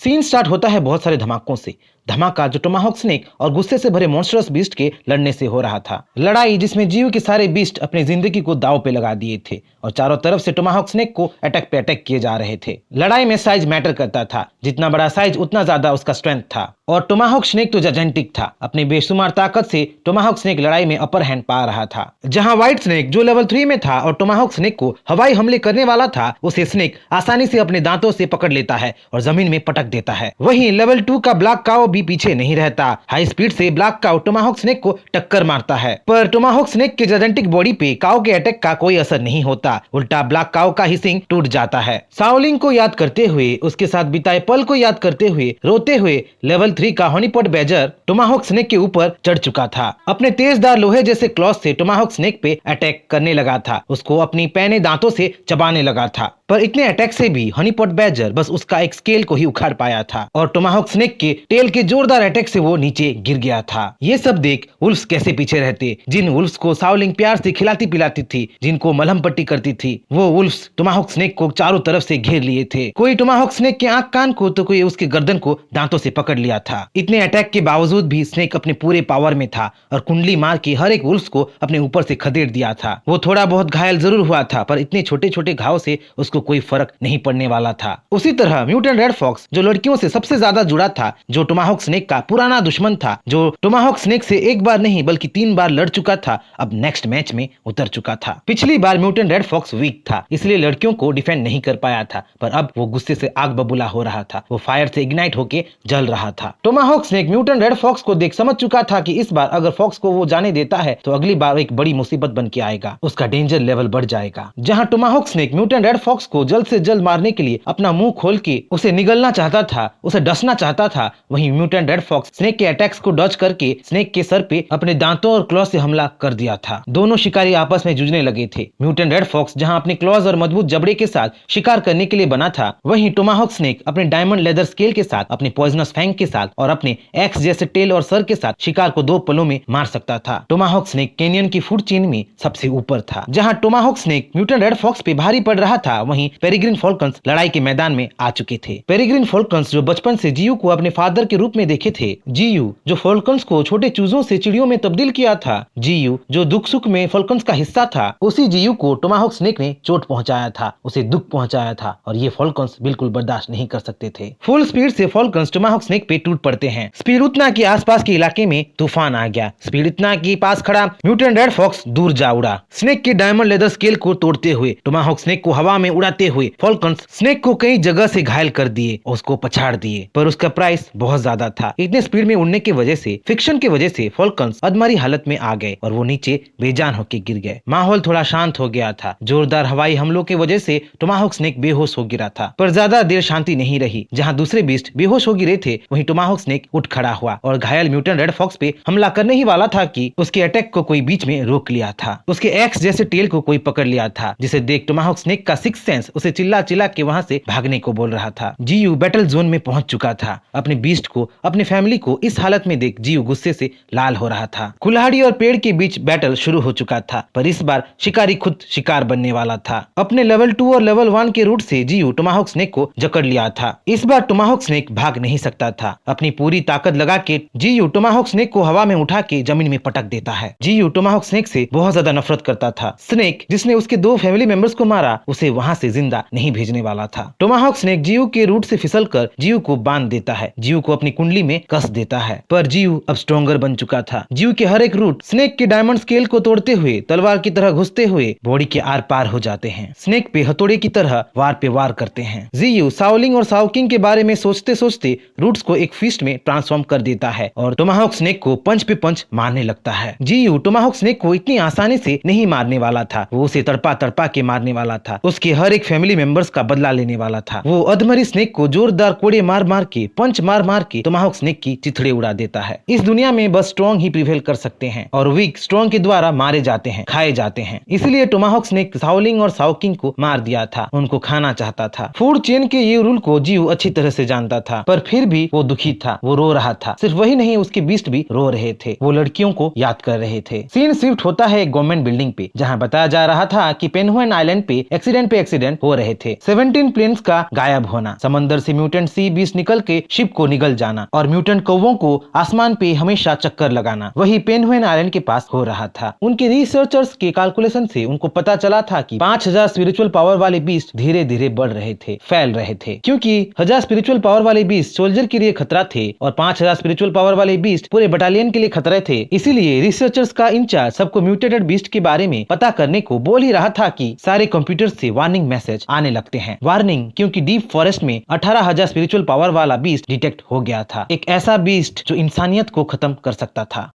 Scene start होता है बहुत सारे धमाकों से। धमाका जो टोमाहॉक स्नेक और गुस्से से भरे मॉन्स्टरस बीस्ट के लड़ने से हो रहा था। लड़ाई जिसमें जीव के सारे बीस्ट अपनी जिंदगी को दांव पे लगा दिए थे और चारों तरफ से टोमाहॉक स्नेक को अटैक पे अटैक किए जा रहे थे। लड़ाई में साइज मैटर करता था, जितना बड़ा साइज उतना ज्यादा उसका स्ट्रेंथ था। और टोमाहॉक स्नेक तो जायंटिक था। अपनी बेशुमार ताकत से टोमाहॉक स्नेक लड़ाई में अपर हैंड पा रहा था। जहां व्हाइट स्नेक जो लेवल 3 में था और टोमाहॉक स्नेक को हवाई हमले करने वाला था, उसे स्नेक आसानी से अपने दांतों से पकड़ लेता है और जमीन में पटक देता है। वहीं लेवल 2 का ब्लैक काओ भी पीछे नहीं रहता। हाई स्पीड से ब्लैक काओ टोमाहॉक स्नेक को टक्कर मारता है, पर टोमाहॉक स्नेक के जायंटिक बॉडी पे काओ के अटैक का कोई असर नहीं होता। उल्टा ब्लैक काओ का ही सिंग टूट जाता है। शाओलिंग को याद करते हुए, उसके साथ बिताए पल को याद करते हुए, रोते हुए लेवल 3 का हनीपॉट बैजर टोमाहॉक स्नेक के ऊपर चढ़ चुका था। अपने तेजदार लोहे जैसे क्लॉज से टोमाहॉक स्नेक पे अटैक करने लगा था। उसको अपनी पैने दांतों से चबाने लगा था, पर इतने अटैक से भी हनीपॉट बैजर बस उसका एक स्केल को ही उखाड़ पाया था और टोमाहॉक स्नेक के टेल के जोरदार अटैक से वो नीचे गिर गया था। ये सब देख वुल्फ्स कैसे पीछे रहते। जिन वुल्फ्स को शाओलिंग प्यार से खिलाती पिलाती थी, जिनको मलहम पट्टी करती थी, वो वुल्फ्स टोमाहॉक स्नेक को चारों तरफ से घेर लिए थे। कोई टोमाहॉक स्नेक के आंख कान को तो कोई उसके गर्दन को दांतों से पकड़ लिया था। इतने अटैक के बावजूद भी स्नेक अपने पूरे पावर में था और कुंडली मार के हर एक वुल्फ्स को अपने ऊपर से खदेड़ दिया था। वो थोड़ा बहुत घायल जरूर हुआ था, पर इतने छोटे छोटे घाव से उसको कोई फर्क नहीं पड़ने वाला था। उसी तरह म्यूटेंट रेड फॉक्स जो लड़कियों से सबसे ज्यादा जुड़ा था, जो टोमाहॉक स्नेक का पुराना दुश्मन था, जो टोमाहॉक स्नेक से एक बार नहीं बल्कि 3 बार लड़ चुका था, अब नेक्स्ट मैच में उतर चुका था। पिछली बार म्यूटेंट रेड फॉक्स वीक था, इसलिए लड़कियों को डिफेंड नहीं कर पाया था, पर अब वो गुस्से से आग बबूला हो रहा था। वो फायर से इग्नाइट होके जल रहा था। Tomahawk snake mutant red fox को देख समझ चुका था कि इस बार अगर फॉक्स को वो जाने देता है तो अगली बार एक बड़ी मुसीबत बन के आएगा। उसका डेंजर लेवल बढ़ जाएगा। जहां tomahawk snake mutant red fox को जल्द से जल्द मारने के लिए अपना मुंह खोल के उसे निगलना चाहता था, उसे डसना चाहता था, वहीं म्यूटेंट रेड फॉक्स स्नेक के अटैक्स को डॉज करके स्नेक के सर पे अपने दांतों और क्लॉज से हमला कर दिया था। दोनों शिकारी आपस में जूझने लगे थे। म्यूटेंट रेड फॉक्स जहां अपने क्लॉज और मजबूत जबड़े के साथ शिकार करने के लिए बना था, वहीं टोमाहॉक स्नेक अपने डायमंड लेदर स्केल के साथ, अपने पॉइजनस फैंग के साथ और अपने एक्स जैसे टेल और सर के साथ शिकार को 2 पलों में मार सकता था। टोमाहॉक स्नेक कैनियन की फूड चेन में सबसे ऊपर था। जहां tomahawk snake mutant red fox पे भारी पड़ रहा था, वहीं पेरिग्रिन फॉल्कन्स लड़ाई के मैदान में आ चुके थे। पेरिग्रिन फॉल्कन्स जो बचपन से जीयू को अपने फादर के रूप में देखे थे, जीयू जो फॉल्कन्स को छोटे चूजों से चिड़ियों में तब्दील किया था, जीयू जो दुख सुख में फॉल्कन्स का हिस्सा था, उसी जीयू को टोमाहॉक स्नेक ने चोट पहुंचाया था, उसे दुख पहुंचाया था और ये फॉल्कन्स बिल्कुल बर्दाश्त नहीं कर सकते थे। फुल स्पीड से फॉल्कन्स टोमाहॉक स्नेक पे टूट पड़ते हैं। स्पीड उतना कि आसपास के इलाके में तूफान आ गया। स्पीड इतना कि पास खड़ा म्यूटेंट रेड फॉक्स दूर जा उड़ा। स्नेक के डायमंड लेदर स्केल को तोड़ते हुए, टोमाहॉक स्नेक को हवा में उड़ाते हुए फॉल्कन्स स्नेक को कई जगह से घायल कर दिए और उसको पछाड़ दिए, पर उसका प्राइस बहुत ज्यादा था। इतने स्पीड में उड़ने की वजह से, फ्रिक्शन की वजह से फॉल्कन्स अधमरी हालत में आ गए और वो नीचे बेजान होकर गिर गए। माहौल थोड़ा शांत हो गया था। जोरदार हवाई हमलों की वजह से टोमाहॉक स्नेक बेहोश हो गिरा था, पर ज्यादा देर शांति नहीं रही। जहां दूसरे बीस्ट बेहोश हो गिरे थे, वहीं टोमाहॉक स्नेक उठ खड़ा हुआ और घायल म्यूटेंट रेड फॉक्स पे हमला करने ही वाला था कि उसके अटैक को कोई बीच में रोक लिया था। उसके एक्स जैसे टेल को कोई पकड़ लिया था, जिसे देख टोमाहॉक स्नेक का सिक्स सेंस उसे चिल्ला चिल्ला के वहां से भागने को बोल रहा था। जीयू बैटल जोन में पहुंच चुका था। अपने बीस्ट को, अपने फैमिली को इस हालत में देख जीयू गुस्से से लाल हो रहा था। कुल्हाड़ी और पेड़ के बीच बैटल शुरू हो चुका था, पर इस बार शिकारी खुद शिकार बनने वाला था। अपने लेवल 2 और लेवल 1 के रूट से जीयू टोमाहॉक स्नेक को जकड़ लिया था। इस बार टोमाहॉक स्नेक भाग नहीं सकता था। अपनी पूरी ताकत लगा के जीयू टोमाहॉक स्नेक को हवा में उठा के जमीन में पटक देता है। जीयू टोमाहॉक स्नेक से बहुत ज्यादा नफरत करता था। स्नेक जिसने उसके 2 फैमिली मेंबर्स को मारा, उसे वहां से जिंदा नहीं भेजने वाला था। टोमाहॉक स्नेक जीयू के रूट से फिसलकर जीयू को बांध देता है। जीयू को अपनी कुंडली में कस देता है, पर जीयू अब स्ट्रॉन्गर बन चुका था। जीयू के हर एक रूट स्नेक के डायमंड स्केल को तोड़ते हुए, तलवार की तरह घुसते हुए बॉडी के आर पार हो जाते हैं। स्नेक पे हथौड़े की तरह वार पे वार करते हैं। जीयू शाओलिंग और शाओकिंग के बारे में सोचते सोचते रूट्स को एक फिस्ट में ट्रांसफॉर्म कर देता है और टोमाहॉक स्नेक को पंच पे पंच मारने लगता है। जीयू टोमाहॉक स्नेक को इतनी आसानी से नहीं मारने वाला था। वो उसे तड़पा तड़पा के मारने वाला था। उसके हर एक फैमिली मेंबर्स का बदला लेने वाला था। वो अधमरी स्नेक को जोरदार कोड़े मार मार के, पंच मार मार के टोमाहोक स्नेक की चिथड़े उड़ा देता है। इस दुनिया में बस स्ट्रॉन्ग ही प्रिवेल कर सकते हैं और वीक स्ट्रॉन्ग के द्वारा मारे जाते हैं, खाए जाते हैं। इसलिए टोमाहोक स्नेक शाओलिंग और शाओकिंग को मार दिया था, उनको खाना चाहता था। फूड चेन के ये रूल को जीव अच्छी तरह से जानता था, पर फिर भी वो दुखी था, वो रो रहा था। सिर्फ वही नहीं, उसके बीस्ट भी रो रहे थे, वो लड़कियों को याद कर रहे थे। सीन शिफ्ट होता है एक गवर्नमेंट बिल्डिंग पे, जहाँ बताया जा रहा था कि पेनहुएन आइलैंड पे एक्सीडेंट हो रहे थे। 17 प्लेन्स का गायब होना, समंदर से म्यूटेंट सी बीस्ट निकल के शिप को निगल जाना और म्यूटेंट कौवों को आसमान पे हमेशा चक्कर लगाना, वही पेनहुएन आइलैंड के पास हो रहा था। उनके रिसर्चर्स के कैलकुलेशन से उनको पता चला था कि 5000 स्पिरिचुअल पावर वाले बीस्ट धीरे धीरे बढ़ रहे थे, फैल रहे थे। क्योंकि 1000 स्पिरिचुअल पावर वाले बीस्ट सोल्जर के लिए खतरा थे और 5000 स्पिरिचुअल पावर वाले बीस्ट पूरे बटालियन के लिए खतरे थे। इसीलिए रिसर्चर्स का इंचार्ज सबको म्यूटेटेड बीस्ट के बारे में पता करने को बोल ही रहा था कि सारे कंप्यूटर से वार्निंग मैसेज आने लगते हैं। वार्निंग, क्योंकि डीप फॉरेस्ट में 18000 स्पिरिचुअल पावर वाला बीस्ट डिटेक्ट हो गया था, एक ऐसा बीस्ट जो इंसानियत को खत्म कर सकता था।